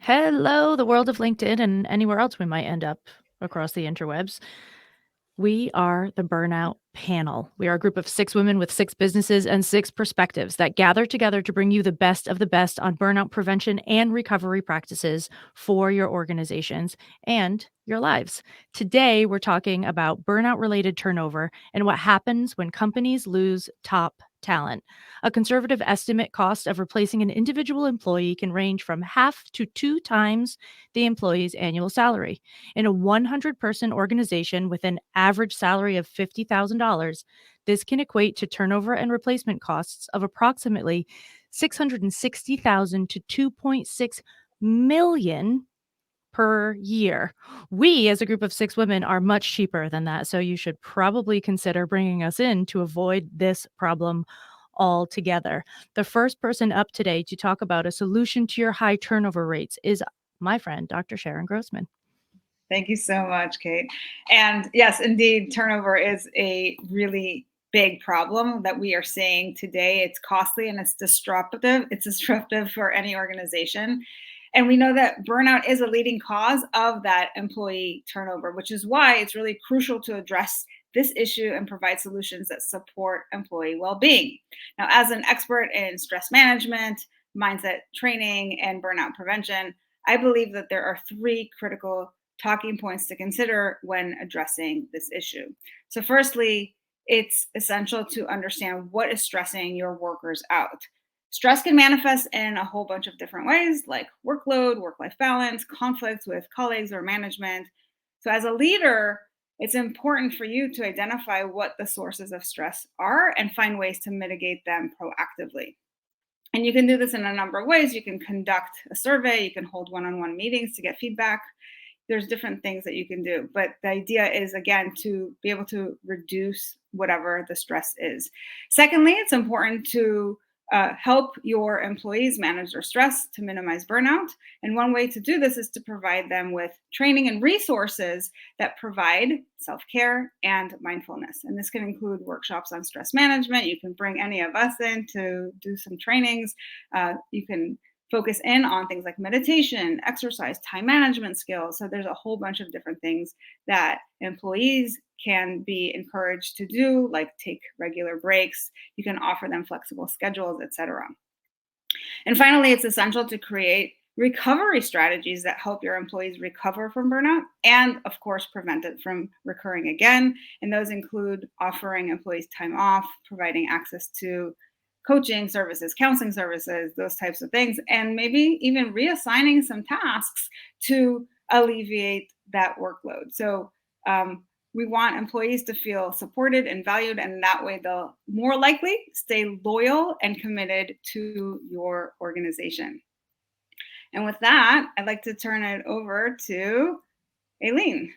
Hello, the world of LinkedIn and anywhere else we might end up across the interwebs. We are the Burnout Panel. We are a group of 6 women with 6 businesses and 6 perspectives that gather together to bring you the best of the best on burnout prevention and recovery practices for your organizations and your lives. Today, we're talking about burnout-related turnover and what happens when companies lose top talent. A conservative estimate cost of replacing an individual employee can range from half to 2 times the employee's annual salary. In a 100-person organization with an average salary of $50,000, this can equate to turnover and replacement costs of approximately 660,000 to 2.6 million per year. We, as a group of 6 women, are much cheaper than that, so you should probably consider bringing us in to avoid this problem altogether. The first person up today to talk about a solution to your high turnover rates is my friend, Dr. Sharon Grossman. Thank you so much, Kate. And yes, indeed, turnover is a really big problem that we are seeing today. It's costly and it's disruptive. It's disruptive for any organization. And we know that burnout is a leading cause of that employee turnover, which is why it's really crucial to address this issue and provide solutions that support employee well-being. Now, as an expert in stress management, mindset training, and burnout prevention, I believe that there are 3 critical talking points to consider when addressing this issue. So, firstly, it's essential to understand what is stressing your workers out. Stress can manifest in a whole bunch of different ways, like workload, work life balance, conflicts with colleagues or management. So, as a leader, it's important for you to identify what the sources of stress are and find ways to mitigate them proactively. And you can do this in a number of ways. You can conduct a survey, you can hold one on one meetings to get feedback. There's different things that you can do. But the idea is, again, to be able to reduce whatever the stress is. Secondly, it's important to help your employees manage their stress to minimize burnout. And one way to do this is to provide them with training and resources that provide self-care and mindfulness. And this can include workshops on stress management. You can bring any of us in to do some trainings. You can focus in on things like meditation, exercise, time management skills. So there's a whole bunch of different things that employees can be encouraged to do, like take regular breaks. You can offer them flexible schedules, etc. And finally, it's essential to create recovery strategies that help your employees recover from burnout and, of course, prevent it from recurring again. And those include offering employees time off, providing access to coaching services, counseling services, those types of things, and maybe even reassigning some tasks to alleviate that workload. So we want employees to feel supported and valued, and that way they'll more likely stay loyal and committed to your organization. And with that, I'd like to turn it over to Aileen.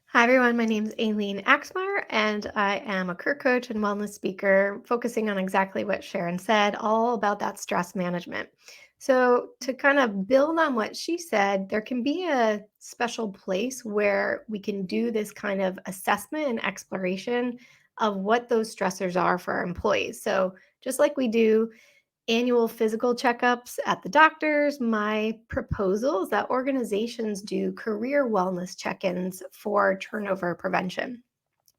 Hi, everyone. My name is Aileen Axmeyer, and I am a career coach and wellness speaker focusing on exactly what Sharon said, all about that stress management. So, to kind of build on what she said, there can be a special place where we can do this kind of assessment and exploration of what those stressors are for our employees. So, just like we do annual physical checkups at the doctors, my proposal is that organizations do career wellness check-ins for turnover prevention.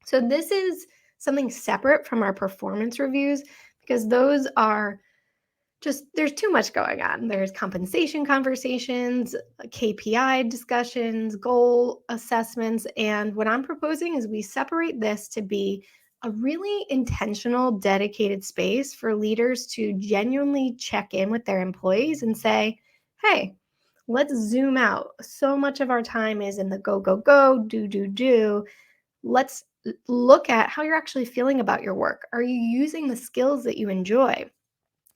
So this is something separate from our performance reviews because those are just, there's too much going on. There's compensation conversations, KPI discussions, goal assessments. And what I'm proposing is we separate this to be a really intentional, dedicated space for leaders to genuinely check in with their employees and say, hey, let's zoom out. So much of our time is in the go, go, go, do. Let's look at how you're actually feeling about your work. Are you using the skills that you enjoy?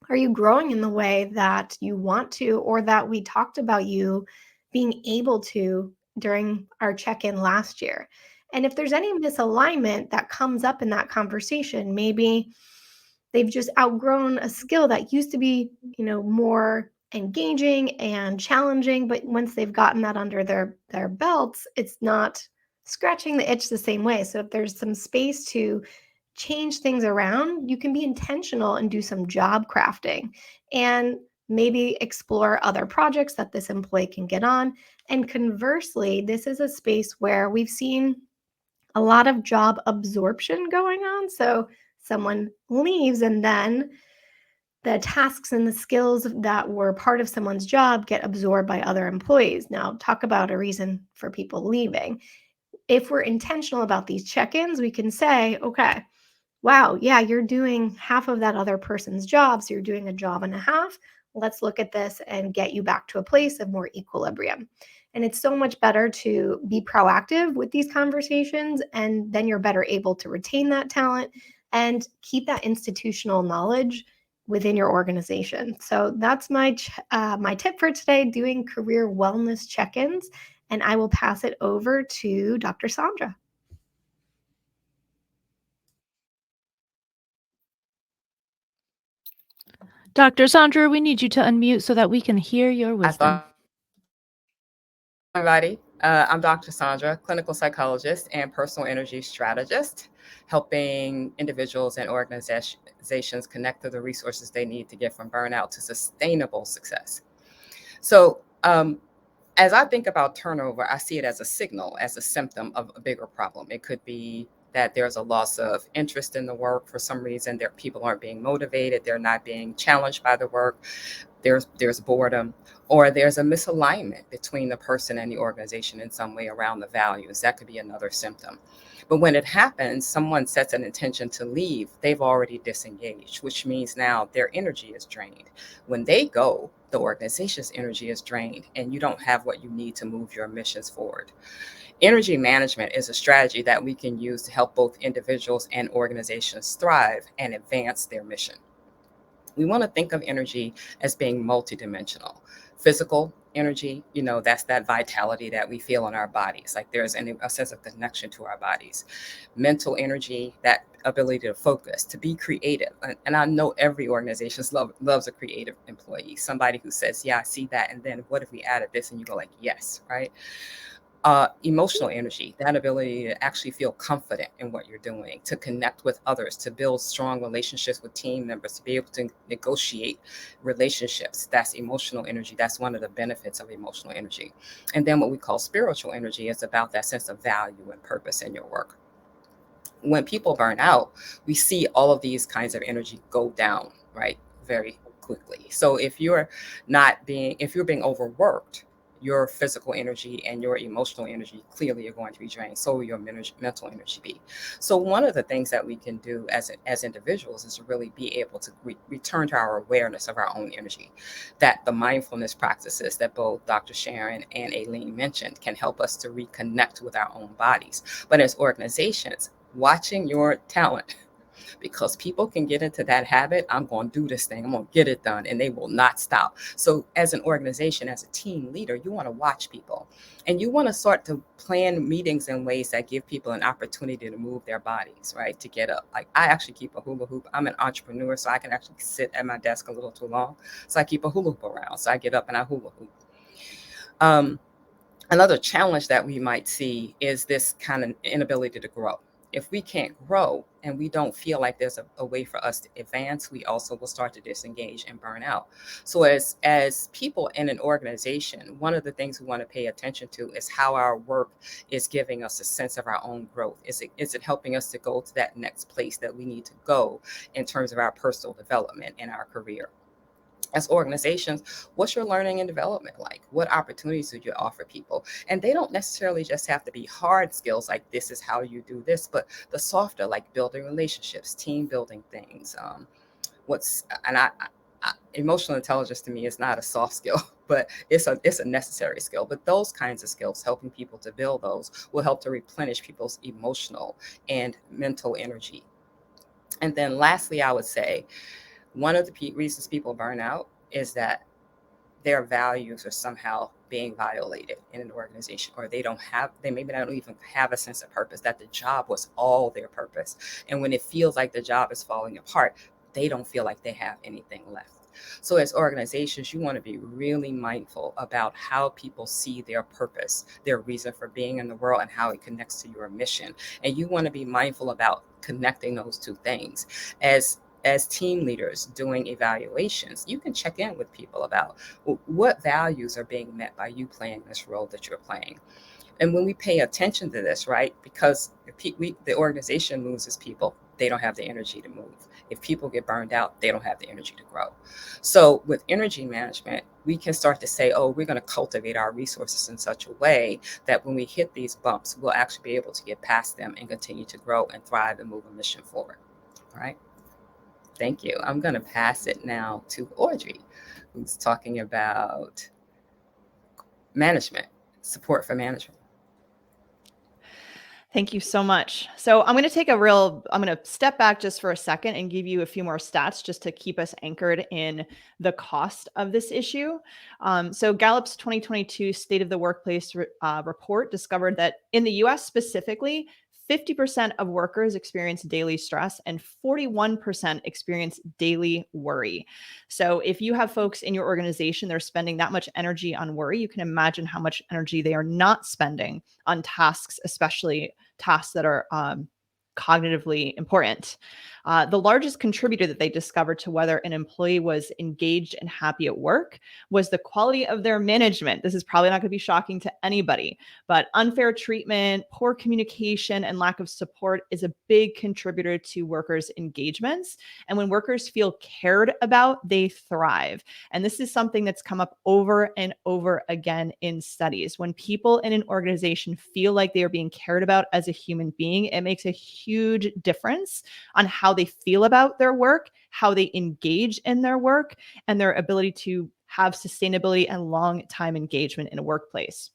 Are you growing in the way that you want to, or that we talked about you being able to during our check-in last year? And if there's any misalignment that comes up in that conversation, maybe they've just outgrown a skill that used to be, more engaging and challenging, but once they've gotten that under their belts, it's not scratching the itch the same way. So if there's some space to change things around, you can be intentional and do some job crafting. And maybe explore other projects that this employee can get on. And conversely, this is a space where we've seen a lot of job absorption going on. So someone leaves, and then the tasks and the skills that were part of someone's job get absorbed by other employees. Now, talk about a reason for people leaving. If we're intentional about these check-ins, we can say, okay, wow, yeah, you're doing half of that other person's job, so you're doing a job and a half. Let's look at this and get you back to a place of more equilibrium. And it's so much better to be proactive with these conversations, and then you're better able to retain that talent and keep that institutional knowledge within your organization. So that's my tip for today, doing career wellness check-ins. And I will pass it over to Dr. Sandra. Dr. Sandra, we need you to unmute so that we can hear your wisdom. Everybody, I'm Dr. Sandra, clinical psychologist and personal energy strategist, helping individuals and organizations connect to the resources they need to get from burnout to sustainable success. So, as I think about turnover, I see it as a signal, as a symptom of a bigger problem. It could be that there's a loss of interest in the work for some reason. People aren't being motivated. They're not being challenged by the work. There's boredom, or there's a misalignment between the person and the organization in some way around the values. That could be another symptom. But when it happens, someone sets an intention to leave, they've already disengaged, which means now their energy is drained. When they go, the organization's energy is drained, and you don't have what you need to move your missions forward. Energy management is a strategy that we can use to help both individuals and organizations thrive and advance their mission. We want to think of energy as being multidimensional. Physical energy, that's that vitality that we feel in our bodies, like there's a sense of connection to our bodies. Mental energy, that ability to focus, to be creative. And I know every organization loves a creative employee, somebody who says, yeah, I see that, and then what if we added this? And you go like, yes, right? Emotional energy, that ability to actually feel confident in what you're doing, to connect with others, to build strong relationships with team members, to be able to negotiate relationships. That's emotional energy. That's one of the benefits of emotional energy. And then what we call spiritual energy is about that sense of value and purpose in your work. When people burn out, we see all of these kinds of energy go down, right? Very quickly. So if you're being overworked, your physical energy and your emotional energy clearly are going to be drained. So will your mental energy be. So one of the things that we can do as individuals is to really be able to return to our awareness of our own energy. That the mindfulness practices that both Dr. Sharon and Aileen mentioned can help us to reconnect with our own bodies. But as organizations, watching your talent, because people can get into that habit. I'm going to do this thing. I'm going to get it done, and they will not stop. So as an organization, as a team leader, you want to watch people, and you want to start to plan meetings in ways that give people an opportunity to move their bodies, right? To get up. Like I actually keep a hula hoop. I'm an entrepreneur, so I can actually sit at my desk a little too long. So I keep a hula hoop around. So I get up and I hula hoop. Another challenge that we might see is this kind of inability to grow. If we can't grow and we don't feel like there's a way for us to advance, we also will start to disengage and burn out. So as people in an organization, one of the things we want to pay attention to is how our work is giving us a sense of our own growth. Is it helping us to go to that next place that we need to go in terms of our personal development in our career? As organizations, what's your learning and development like? What opportunities do you offer people? And they don't necessarily just have to be hard skills like this is how you do this, but the softer, like building relationships, team building things. Emotional intelligence to me is not a soft skill, but it's a necessary skill. But those kinds of skills, helping people to build those, will help to replenish people's emotional and mental energy. And then lastly, I would say one of the reasons people burn out is that their values are somehow being violated in an organization, or they maybe don't even have a sense of purpose, that the job was all their purpose. And when it feels like the job is falling apart, they don't feel like they have anything left. So as organizations, you want to be really mindful about how people see their purpose, their reason for being in the world, and how it connects to your mission. And you want to be mindful about connecting those two things. As as team leaders doing evaluations, you can check in with people about what values are being met by you playing this role that you're playing. And when we pay attention to this, right, because the organization loses people, they don't have the energy to move. If people get burned out, they don't have the energy to grow. So with energy management, we can start to say, oh, we're going to cultivate our resources in such a way that when we hit these bumps, we'll actually be able to get past them and continue to grow and thrive and move a mission forward. All right. Thank you. I'm going to pass it now to Audrey, who's talking about management, support for management. Thank you so much. So I'm going to step back just for a second and give you a few more stats just to keep us anchored in the cost of this issue. So Gallup's 2022 State of the Workplace report discovered that in the US specifically, 50% of workers experience daily stress and 41% experience daily worry. So if you have folks in your organization that are spending that much energy on worry, you can imagine how much energy they are not spending on tasks, especially tasks that are cognitively important. The largest contributor that they discovered to whether an employee was engaged and happy at work was the quality of their management. This is probably not going to be shocking to anybody, but unfair treatment, poor communication, and lack of support is a big contributor to workers' engagements. And when workers feel cared about, they thrive. And this is something that's come up over and over again in studies. When people in an organization feel like they are being cared about as a human being, it makes a huge difference on how they feel about their work, how they engage in their work, and their ability to have sustainability and long-time engagement in a workplace.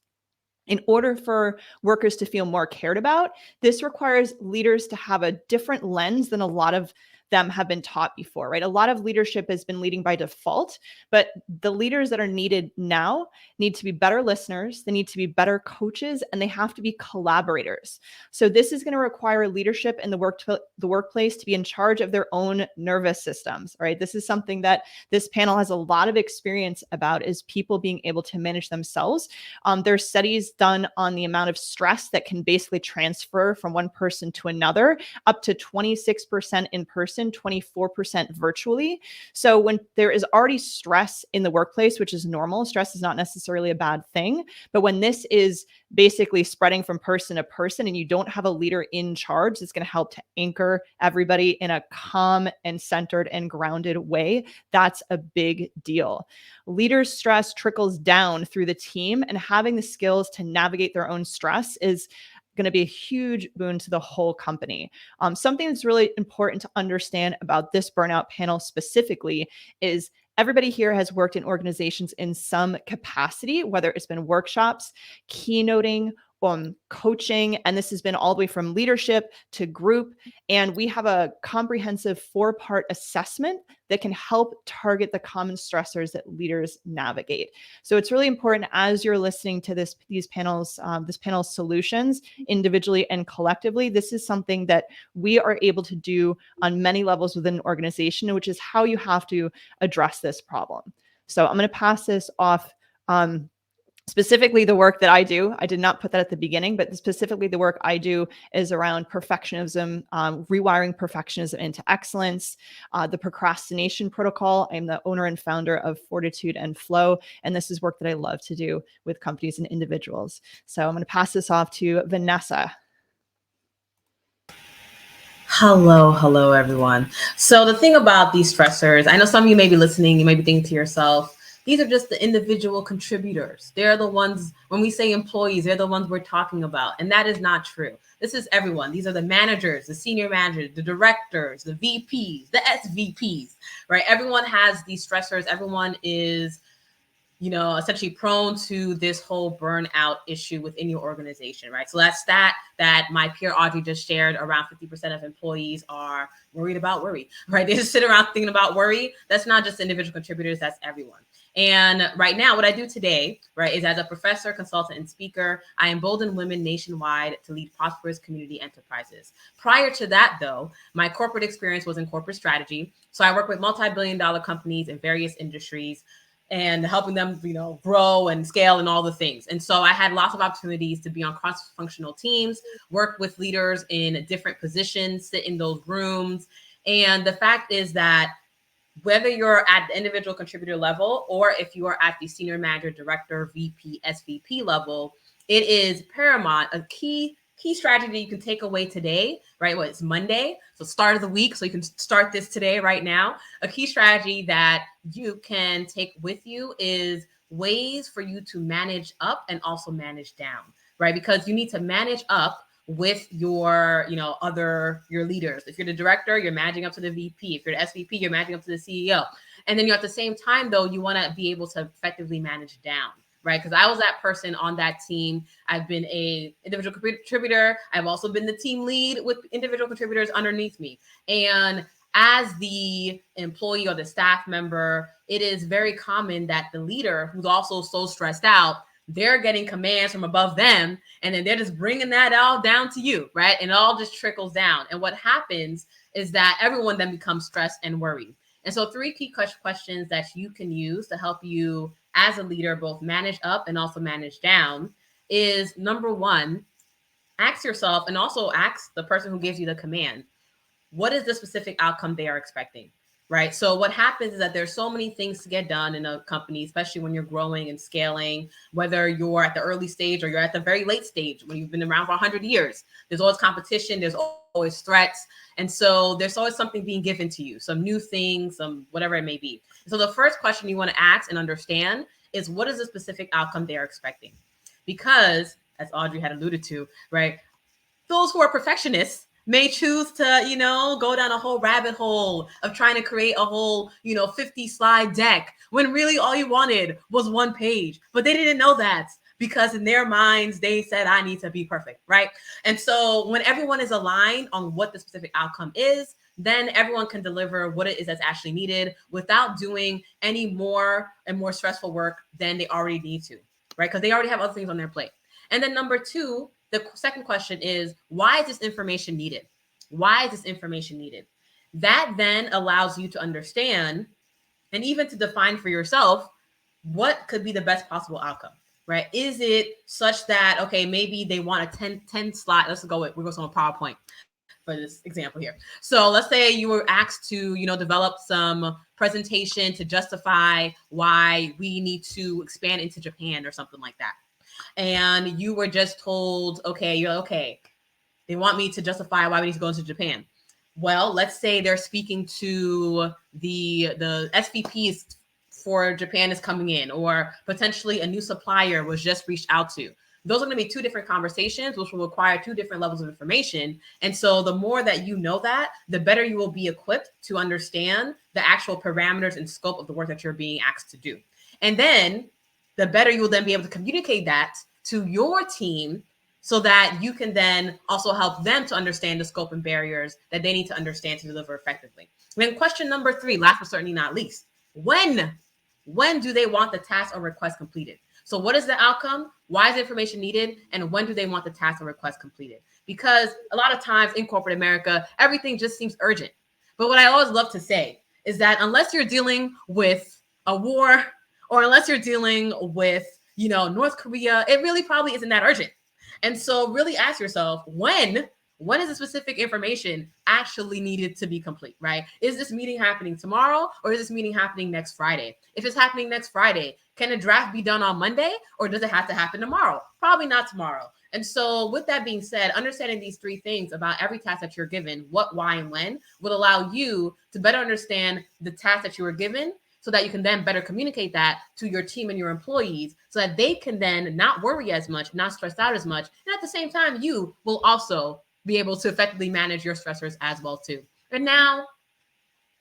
In order for workers to feel more cared about, this requires leaders to have a different lens than a lot of them have been taught before, right? A lot of leadership has been leading by default, but the leaders that are needed now need to be better listeners, they need to be better coaches, and they have to be collaborators. So this is going to require leadership in the workplace to be in charge of their own nervous systems, right? This is something that this panel has a lot of experience about, is people being able to manage themselves. There's studies done on the amount of stress that can basically transfer from one person to another, up to 26% in person, 24% virtually. So when there is already stress in the workplace, which is normal, stress is not necessarily a bad thing, but when this is basically spreading from person to person and you don't have a leader in charge, it's going to help to anchor everybody in a calm and centered and grounded way. That's a big deal. Leaders' stress trickles down through the team, and having the skills to navigate their own stress is going to be a huge boon to the whole company. Something that's really important to understand about this burnout panel specifically is everybody here has worked in organizations in some capacity, whether it's been workshops, keynoting, coaching, and this has been all the way from leadership to group. And we have a comprehensive 4-part assessment that can help target the common stressors that leaders navigate. So it's really important as you're listening to this panel's solutions individually and collectively. This is something that we are able to do on many levels within an organization, which is how you have to address this problem. So I'm going to pass this off. Specifically, the work that I do, I did not put that at the beginning, but specifically the work I do is around perfectionism, rewiring perfectionism into excellence, the procrastination protocol. I'm the owner and founder of Fortitude and Flow, and this is work that I love to do with companies and individuals. So I'm going to pass this off to Vanessa. Hello, everyone. So the thing about these stressors, I know some of you may be listening, you may be thinking to yourself, these are just the individual contributors. They're the ones, when we say employees, they're the ones we're talking about. And that is not true. This is everyone. These are the managers, the senior managers, the directors, the VPs, the SVPs, right? Everyone has these stressors. Everyone is, essentially prone to this whole burnout issue within your organization, right? So that stat that my peer Audrey just shared, around 50% of employees are worried about worry, right? They just sit around thinking about worry. That's not just individual contributors, that's everyone. And right now, what I do today, right, is as a professor, consultant, and speaker, I embolden women nationwide to lead prosperous community enterprises. Prior to that, though, my corporate experience was in corporate strategy. So I work with multi-billion-dollar companies in various industries and helping them, grow and scale and all the things. And so I had lots of opportunities to be on cross-functional teams, work with leaders in different positions, sit in those rooms, And the fact is that whether you're at the individual contributor level or if you are at the senior manager, director, VP, SVP level, it is paramount. A key strategy you can take away today, right? Well, it's Monday, so start of the week, so you can start this today, right now. A key strategy that you can take with you is ways for you to manage up and also manage down, right? Because you need to manage up with your, your leaders. If you're the director, you're managing up to the VP. If you're the SVP, you're managing up to the CEO. And then you at the same time, though, you want to be able to effectively manage down, right? Because I was that person on that team. I've been a individual contributor. I've also been the team lead with individual contributors underneath me. And as the employee or the staff member, it is very common that the leader, who's also so stressed out, they're getting commands from above them, and then they're just bringing that all down to you, right? And it all just trickles down. And what happens is that everyone then becomes stressed and worried. And so 3 key questions that you can use to help you as a leader both manage up and also manage down is, number 1, ask yourself, and also ask the person who gives you the command, what is the specific outcome they are expecting? Right. So what happens is that there's so many things to get done in a company, especially when you're growing and scaling, whether you're at the early stage or you're at the very late stage, when you've been around for 100 years, there's always competition, there's always threats. And so there's always something being given to you, some new things, some whatever it may be. So the first question you want to ask and understand is, what is the specific outcome they are expecting? Because, as Audrey had alluded to, right, those who are perfectionists may choose to, go down a whole rabbit hole of trying to create a whole, 50 slide deck when really all you wanted was 1 page. But they didn't know that because in their minds, they said, I need to be perfect, right? And so when everyone is aligned on what the specific outcome is, then everyone can deliver what it is that's actually needed without doing any more and more stressful work than they already need to, right? Because they already have other things on their plate. And then number 2, the second question is, why is this information needed? Why is this information needed? That then allows you to understand and even to define for yourself what could be the best possible outcome, right? Is it such that, okay, maybe they want a 10 slide, we'll go on PowerPoint for this example here. So let's say you were asked to, develop some presentation to justify why we need to expand into Japan or something like that. And you were just told, okay, they want me to justify why we need to go into Japan. Well, let's say they're speaking to the SVPs for Japan is coming in, or potentially a new supplier was just reached out to. Those are going to be 2 different conversations, which will require 2 different levels of information. And so the more that you know that, the better you will be equipped to understand the actual parameters and scope of the work that you're being asked to do. And then the better you will then be able to communicate that to your team so that you can then also help them to understand the scope and barriers that they need to understand to deliver effectively. And then question number 3, last but certainly not least, when do they want the task or request completed? So what is the outcome? Why is the information needed? And when do they want the task or request completed? Because a lot of times in corporate America, everything just seems urgent. But what I always love to say is that unless you're dealing with a war, or unless you're dealing with, North Korea, it really probably isn't that urgent. And so really ask yourself, when is the specific information actually needed to be complete, right? Is this meeting happening tomorrow, or is this meeting happening next Friday? If it's happening next Friday, can a draft be done on Monday, or does it have to happen tomorrow? Probably not tomorrow. And so with that being said, understanding these 3 things about every task that you're given, what, why, and when, will allow you to better understand the task that you were given, so that you can then better communicate that to your team and your employees so that they can then not worry as much, not stress out as much. And at the same time, you will also be able to effectively manage your stressors as well too. And now,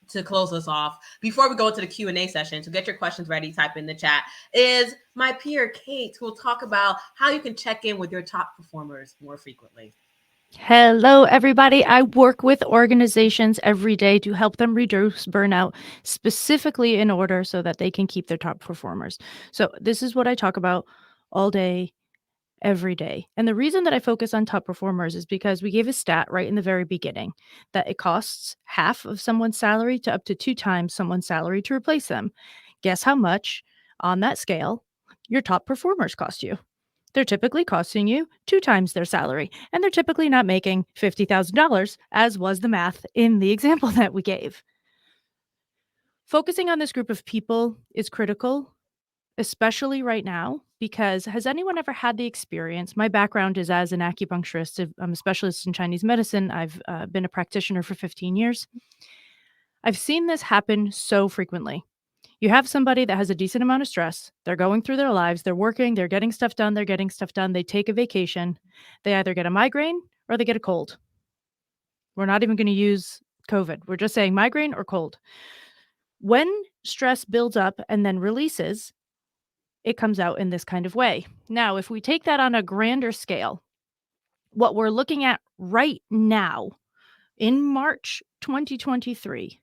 to close us off, before we go into the Q&A session, so get your questions ready, type in the chat, is my peer Kate, who will talk about how you can check in with your top performers more frequently. Hello, everybody. I work with organizations every day to help them reduce burnout, specifically in order so that they can keep their top performers. So this is what I talk about all day, every day. And the reason that I focus on top performers is because we gave a stat right in the very beginning that it costs half of someone's salary to up to 2 times someone's salary to replace them. Guess how much on that scale your top performers cost you? They're typically costing you 2 times their salary, and they're typically not making $50,000, as was the math in the example that we gave. Focusing on this group of people is critical, especially right now, because has anyone ever had the experience? My background is as an acupuncturist. I'm a specialist in Chinese medicine. I've been a practitioner for 15 years. I've seen this happen so frequently. You have somebody that has a decent amount of stress. They're going through their lives. They're working. They're getting stuff done. They're getting stuff done. They take a vacation. They either get a migraine or they get a cold. We're not even going to use COVID. We're just saying migraine or cold. When stress builds up and then releases, it comes out in this kind of way. Now, if we take that on a grander scale, what we're looking at right now in March 2023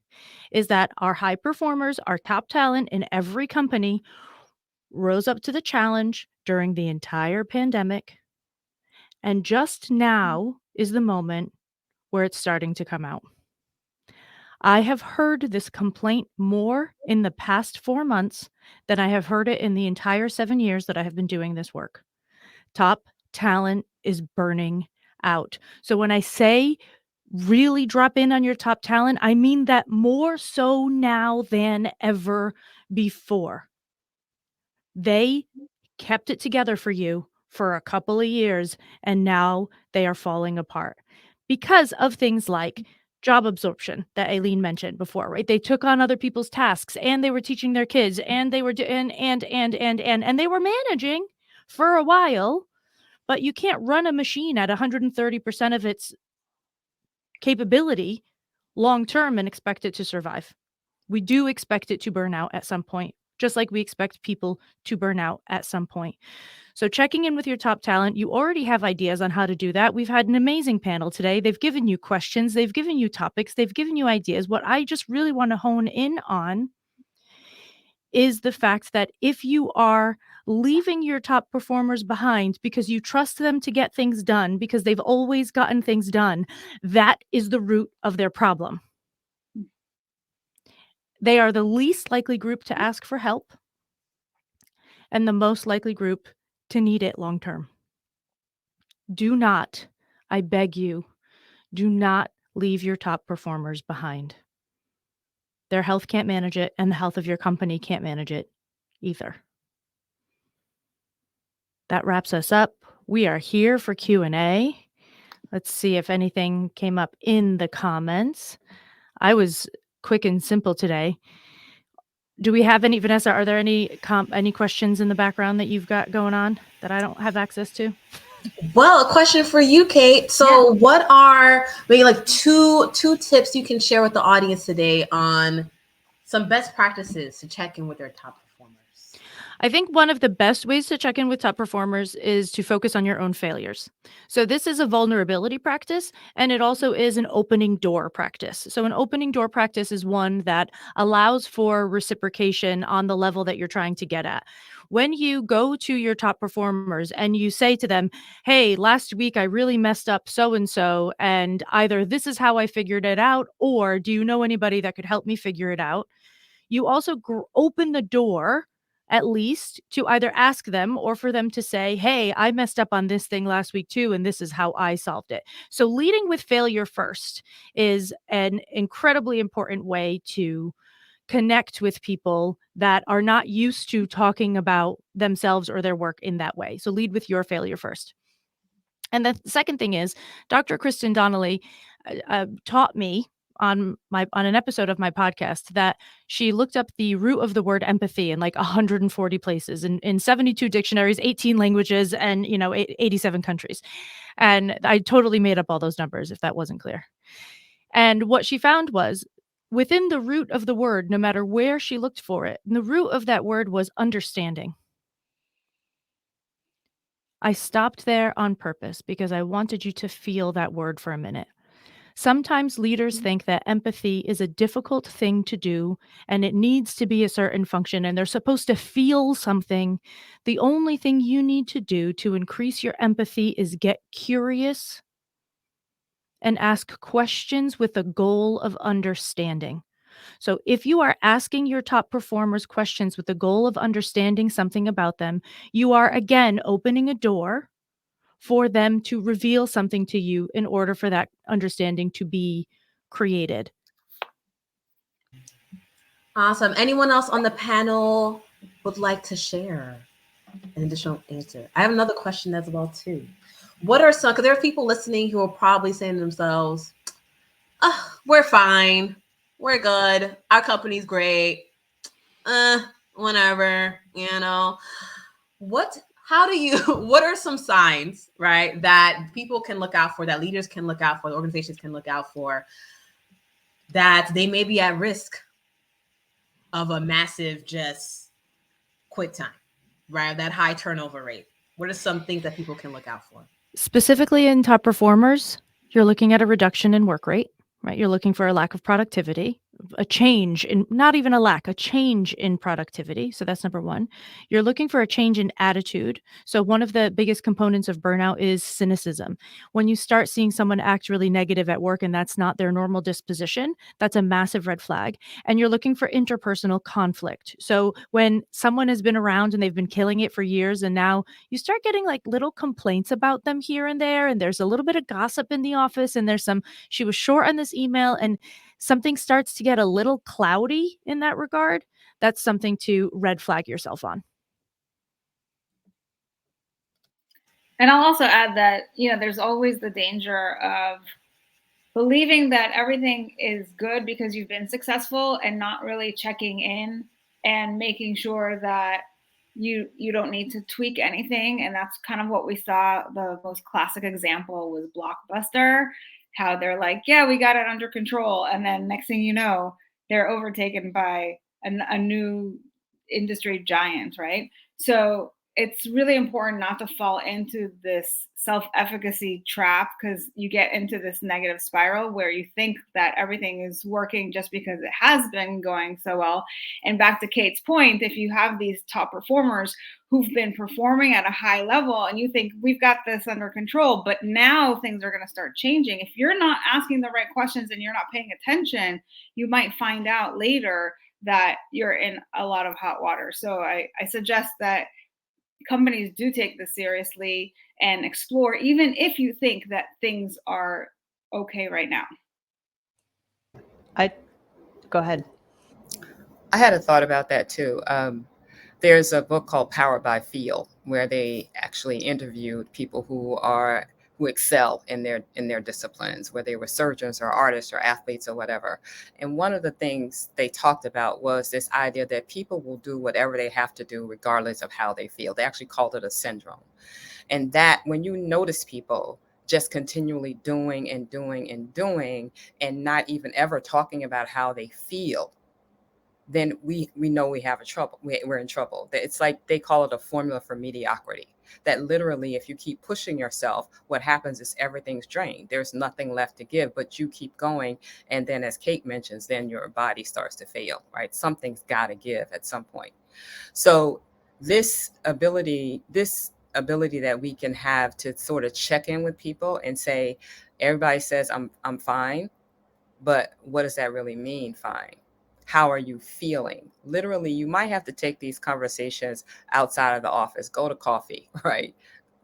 is that our high performers, our top talent in every company rose up to the challenge during the entire pandemic. And just now is the moment where it's starting to come out. I have heard this complaint more in the past 4 months than I have heard it in the entire 7 years that I have been doing this work. Top talent is burning out. So when I say really drop in on your top talent, I mean that more so now than ever before. They kept it together for you for a couple of years, and now they are falling apart because of things like job absorption that Aileen mentioned before, right? They took on other people's tasks and they were teaching their kids and they were and they were managing for a while, but you can't run a machine at 130% of its capability long term and expect it to survive. We do expect it to burn out at some point, just like we expect people to burn out at some point. So checking in with your top talent, you already have ideas on how to do that. We've had an amazing panel today. They've given you questions, they've given you topics, they've given you ideas. What I just really want to hone in on is the fact that if you are leaving your top performers behind because you trust them to get things done because they've always gotten things done, that is the root of their problem. They are the least likely group to ask for help and the most likely group to need it long term. Do not, I beg you, do not leave your top performers behind. Their health can't manage it, and the health of your company can't manage it either. That wraps us up. We are here for Q&A. Let's see if anything came up in the comments. I was quick and simple today. Do we have any, Vanessa, are there any questions in the background that you've got going on that I don't have access to? Well, a question for you, Kate. So what are maybe like two tips you can share with the audience today on some best practices to check in with their top performers? I think one of the best ways to check in with top performers is to focus on your own failures. So this is a vulnerability practice, and it also is an opening door practice. So an opening door practice is one that allows for reciprocation on the level that you're trying to get at. When you go to your top performers and you say to them, hey, last week I really messed up so-and-so, and either this is how I figured it out, or do you know anybody that could help me figure it out? You also open the door at least to either ask them or for them to say, hey, I messed up on this thing last week too, and this is how I solved it. So leading with failure first is an incredibly important way to connect with people that are not used to talking about themselves or their work in that way. So lead with your failure first. And the second thing is Dr. Kristen Donnelly taught me on an episode of my podcast that she looked up the root of the word empathy in like 140 places in 72 dictionaries, 18 languages, and 87 countries. And I totally made up all those numbers if that wasn't clear. And what she found was within the root of the word, no matter where she looked for it, the root of that word was understanding. I stopped there on purpose because I wanted you to feel that word for a minute. Sometimes leaders think that empathy is a difficult thing to do and it needs to be a certain function and they're supposed to feel something. The only thing you need to do to increase your empathy is get curious and ask questions with the goal of understanding. So if you are asking your top performers questions with the goal of understanding something about them, you are again opening a door for them to reveal something to you in order for that understanding to be created. Awesome. Anyone else on the panel would like to share an additional answer? I have another question as well too. What are some, because there are people listening who are probably saying to themselves, oh, we're fine. We're good. Our company's great. Whatever, you know. What are some signs, right, that people can look out for, that leaders can look out for, organizations can look out for, that they may be at risk of a massive just quit time, right? That high turnover rate. What are some things that people can look out for? Specifically in top performers, you're looking at a reduction in work rate, right? You're looking for a lack of productivity, a change in, not even a lack, a change in productivity. So that's number one. You're looking for a change in attitude. So one of the biggest components of burnout is cynicism. When you start seeing someone act really negative at work and that's not their normal disposition, that's a massive red flag. And you're looking for interpersonal conflict. So when someone has been around and they've been killing it for years and now you start getting like little complaints about them here and there, and there's a little bit of gossip in the office, and there's some, she was short on this email, and something starts to get a little cloudy in that regard, that's something to red flag yourself on. And I'll also add that, there's always the danger of believing that everything is good because you've been successful and not really checking in and making sure that you don't need to tweak anything. And that's kind of what we saw. The most classic example was Blockbuster, how they're like, yeah, we got it under control. And then next thing you know, they're overtaken by a new industry giant, right? So it's really important not to fall into this self-efficacy trap, because you get into this negative spiral where you think that everything is working just because it has been going so well. And back to Kate's point, if you have these top performers who've been performing at a high level and you think we've got this under control, but now things are going to start changing. If you're not asking the right questions and you're not paying attention, you might find out later that you're in a lot of hot water. So I suggest that companies do take this seriously and explore, even if you think that things are okay right now. Go ahead. I had a thought about that too. There's a book called Powered by Feel, where they actually interviewed people who excel in their disciplines, whether they were surgeons or artists or athletes or whatever. And one of the things they talked about was this idea that people will do whatever they have to do regardless of how they feel. They actually called it a syndrome. And that when you notice people just continually doing and doing and doing and not even ever talking about how they feel, then we know we have we're in trouble. It's like they call it a formula for mediocrity, that literally if you keep pushing yourself, what happens is everything's drained. There's nothing left to give, but you keep going. And then as Kate mentions, then your body starts to fail, right? Something's got to give at some point. So this ability that we can have to sort of check in with people and say, everybody says I'm fine, but what does that really mean, fine? How are you feeling? Literally, you might have to take these conversations outside of the office, go to coffee, right?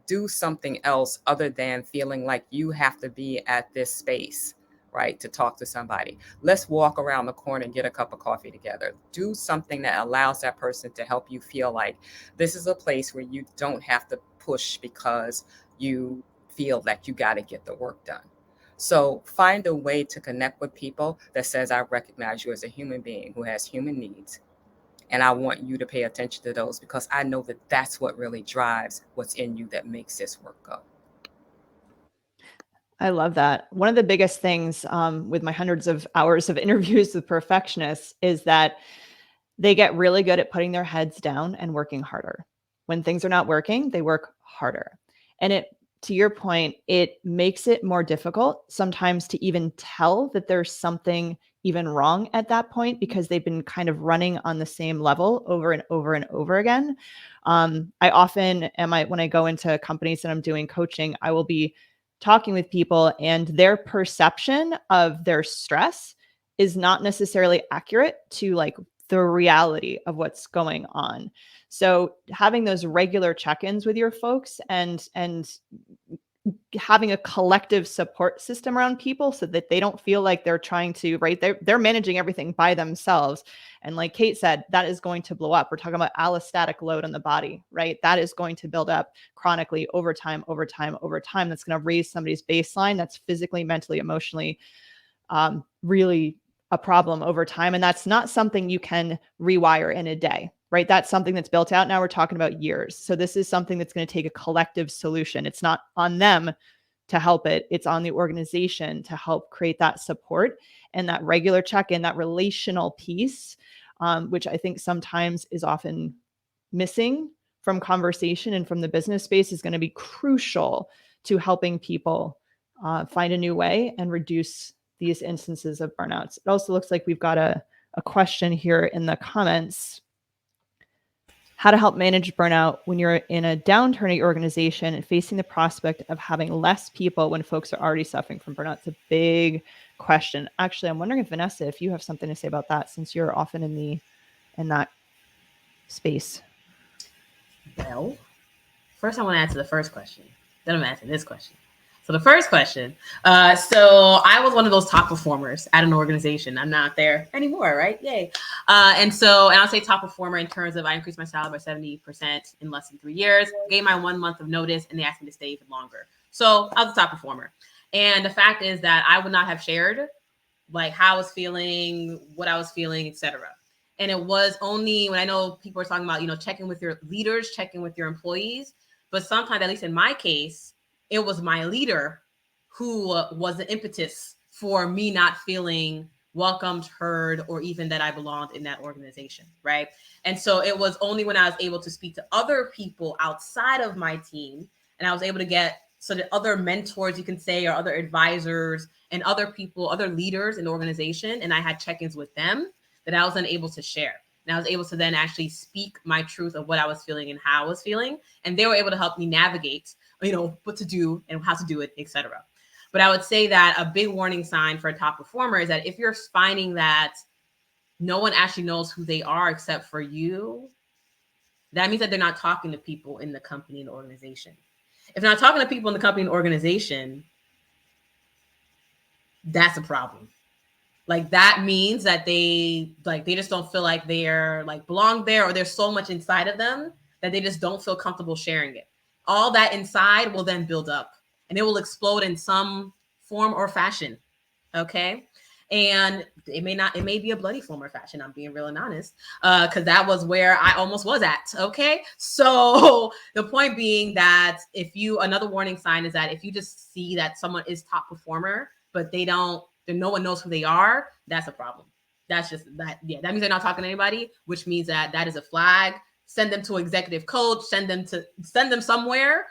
Do something else other than feeling like you have to be at this space, right, to talk to somebody. Let's walk around the corner and get a cup of coffee together. Do something that allows that person to help you feel like this is a place where you don't have to push because you feel like you got to get the work done. So find a way to connect with people that says, I recognize you as a human being who has human needs. And I want you to pay attention to those, because I know that that's what really drives what's in you that makes this work go. I love that. One of the biggest things with my hundreds of hours of interviews with perfectionists is that they get really good at putting their heads down and working harder. When things are not working, they work harder. And to your point, it makes it more difficult sometimes to even tell that there's something even wrong at that point, because they've been kind of running on the same level over and over and over again. I often when I go into companies and I'm doing coaching, I will be talking with people and their perception of their stress is not necessarily accurate to like the reality of what's going on. So having those regular check-ins with your folks and having a collective support system around people so that they don't feel like they're trying to, right? They're managing everything by themselves. And like Kate said, that is going to blow up. We're talking about allostatic load on the body, right? That is going to build up chronically over time. That's going to raise somebody's baseline. That's physically, mentally, emotionally, really a problem over time. And that's not something you can rewire in a day, right? That's something that's built out. Now we're talking about years. So this is something that's going to take a collective solution. It's not on them to help it. It's on the organization to help create that support and that regular check-in, that relational piece, which I think sometimes is often missing from conversation and from the business space, is going to be crucial to helping people find a new way and reduce these instances of burnouts. It also looks like we've got a question here in the comments. How to help manage burnout when you're in a downturn at your organization and facing the prospect of having less people when folks are already suffering from burnout. It's a big question. Actually, I'm wondering if Vanessa, if you have something to say about that, since you're often in that space. Well, first I want to answer the first question. Then I'm going to answer this question. So the first question, so I was one of those top performers at an organization. I'm not there anymore, right? Yay. And I'll say top performer in terms of I increased my salary by 70% in less than 3 years, gave my 1 month of notice, and they asked me to stay even longer. So I was a top performer. And the fact is that I would not have shared like how I was feeling, what I was feeling, etc. And it was only when I know people are talking about, checking with your leaders, checking with your employees. But sometimes, at least in my case, it was my leader who was the impetus for me not feeling welcomed, heard, or even that I belonged in that organization, right? And so it was only when I was able to speak to other people outside of my team, and I was able to get so that other mentors, you can say, or other advisors and other people, other leaders in the organization, and I had check-ins with them, that I was then able to share. And I was able to then actually speak my truth of what I was feeling and how I was feeling. And they were able to help me navigate, what to do and how to do it, etc. But I would say that a big warning sign for a top performer is that if you're finding that no one actually knows who they are except for you, that means that they're not talking to people in the company and the organization. If they're not talking to people in the company and organization, that's a problem. Like that means that they just don't feel like they're like belong there, or there's so much inside of them that they just don't feel comfortable sharing it. All that inside will then build up and it will explode in some form or fashion. Okay. And it may be a bloody form or fashion. I'm being real and honest, because that was where I almost was at. Okay. So the point being that another warning sign is that if you just see that someone is top performer, but no one knows who they are, that's a problem. That's just that. Yeah. That means they're not talking to anybody, which means that is a flag. Send them to executive coach, send them somewhere,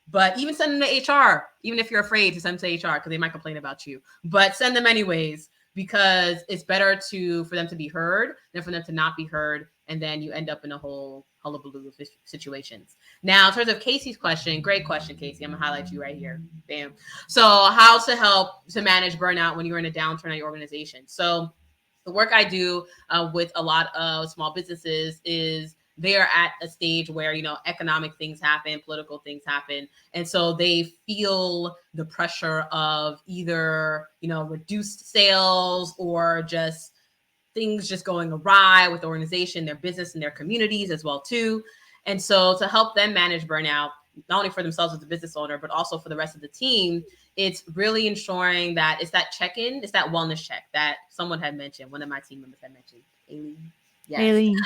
but even send them to HR, even if you're afraid to send them to HR because they might complain about you, but send them anyways, because it's better for them to be heard than for them to not be heard. And then you end up in a whole hullabaloo of situations. Now, in terms of Casey's question, great question, Casey. I'm gonna highlight you right here. Bam. So how to help to manage burnout when you're in a downturn at your organization. So the work I do with a lot of small businesses is they are at a stage where, economic things happen, political things happen. And so they feel the pressure of either, reduced sales or just things just going awry with the organization, their business, and their communities as well, too. And so to help them manage burnout, not only for themselves as a business owner, but also for the rest of the team, it's really ensuring that it's that check-in, it's that wellness check that someone had mentioned, one of my team members had mentioned, Aileen. Yes. Aileen.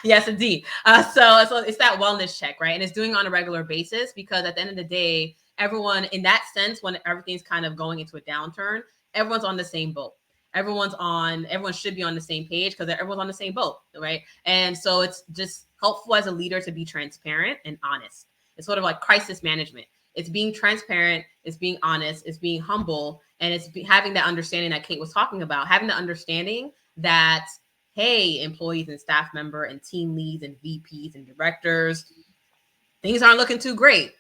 Yes, indeed. So it's that wellness check, right? And it's doing it on a regular basis, because at the end of the day, everyone in that sense, when everything's kind of going into a downturn, everyone's on the same boat. Everyone should be on the same page because everyone's on the same boat, right? And so it's just helpful as a leader to be transparent and honest. It's sort of like crisis management. It's being transparent, it's being honest, it's being humble, and it's having that understanding that Kate was talking about, having the understanding that, hey, employees and staff member and team leads and VPs and directors, things aren't looking too great.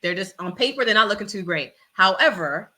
They're just on paper, they're not looking too great. However,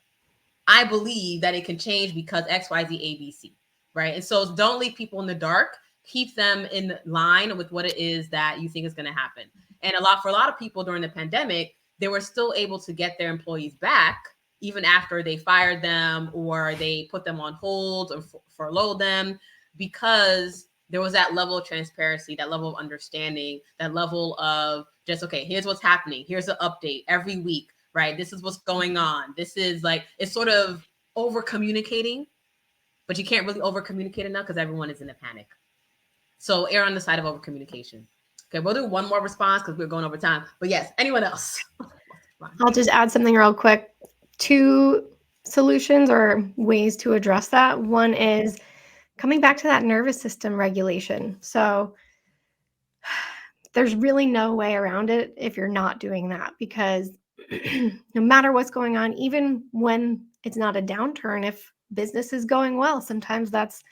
I believe that it can change because X, Y, Z, A, B, C, right? And so don't leave people in the dark. Keep them in line with what it is that you think is going to happen. And for a lot of people during the pandemic, they were still able to get their employees back even after they fired them or they put them on hold or furloughed them, because there was that level of transparency, that level of understanding, that level of just, okay, here's what's happening. Here's an update every week, right? This is what's going on. This is like, it's sort of over communicating, but you can't really over communicate enough because everyone is in a panic. So err on the side of over communication. Okay, we'll do one more response because we're going over time. But yes, anyone else? I'll just add something real quick. 2 solutions or ways to address that. One is coming back to that nervous system regulation. So there's really no way around it if you're not doing that, because no matter what's going on, even when it's not a downturn, if business is going well, sometimes that's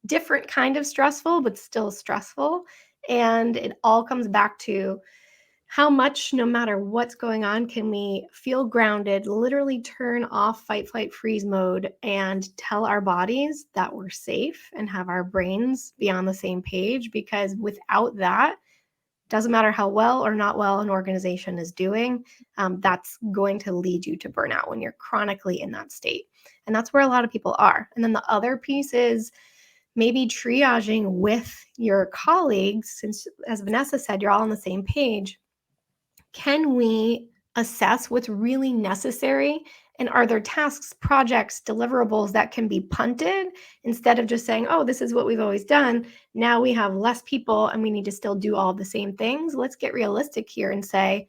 different kind of stressful, but still stressful. And it all comes back to how much, no matter what's going on, can we feel grounded, literally turn off fight, flight, freeze mode and tell our bodies that we're safe and have our brains be on the same page? Because without that, doesn't matter how well or not well an organization is doing, that's going to lead you to burnout when you're chronically in that state. And that's where a lot of people are. And then the other piece is maybe triaging with your colleagues, since, as Vanessa said, you're all on the same page. Can we assess what's really necessary? And are there tasks, projects, deliverables that can be punted instead of just saying, oh, this is what we've always done. Now we have less people and we need to still do all the same things. Let's get realistic here and say,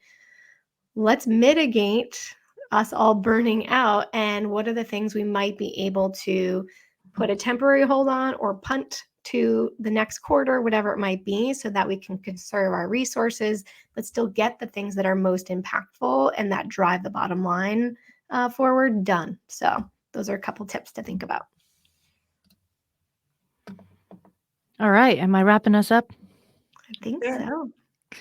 let's mitigate us all burning out. And what are the things we might be able to put a temporary hold on or punt to the next quarter, whatever it might be, so that we can conserve our resources, but still get the things that are most impactful and that drive the bottom line forward done. So those are a couple tips to think about. All right. Am I wrapping us up? I think Sure. so.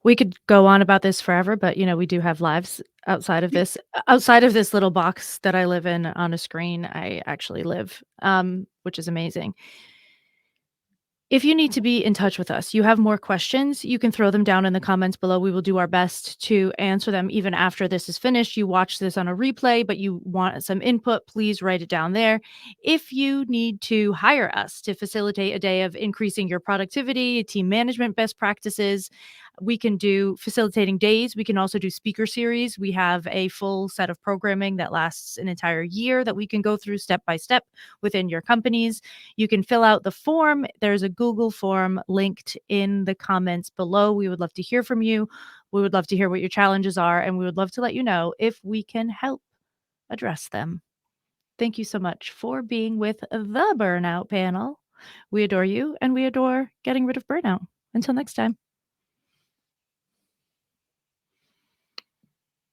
We could go on about this forever, but we do have lives outside of this. Outside of this little box that I live in on a screen, I actually live, which is amazing. If you need to be in touch with us, you have more questions, you can throw them down in the comments below. We will do our best to answer them even after this is finished. You watch this on a replay, but you want some input, please write it down there. If you need to hire us to facilitate a day of increasing your productivity, team management best practices, we can do facilitating days. We can also do speaker series. We have a full set of programming that lasts an entire year that we can go through step by step within your companies. You can fill out the form. There's a Google form linked in the comments below. We would love to hear from you. We would love to hear what your challenges are, and we would love to let you know if we can help address them. Thank you so much for being with the Burnout Panel. We adore you, and we adore getting rid of burnout. Until next time.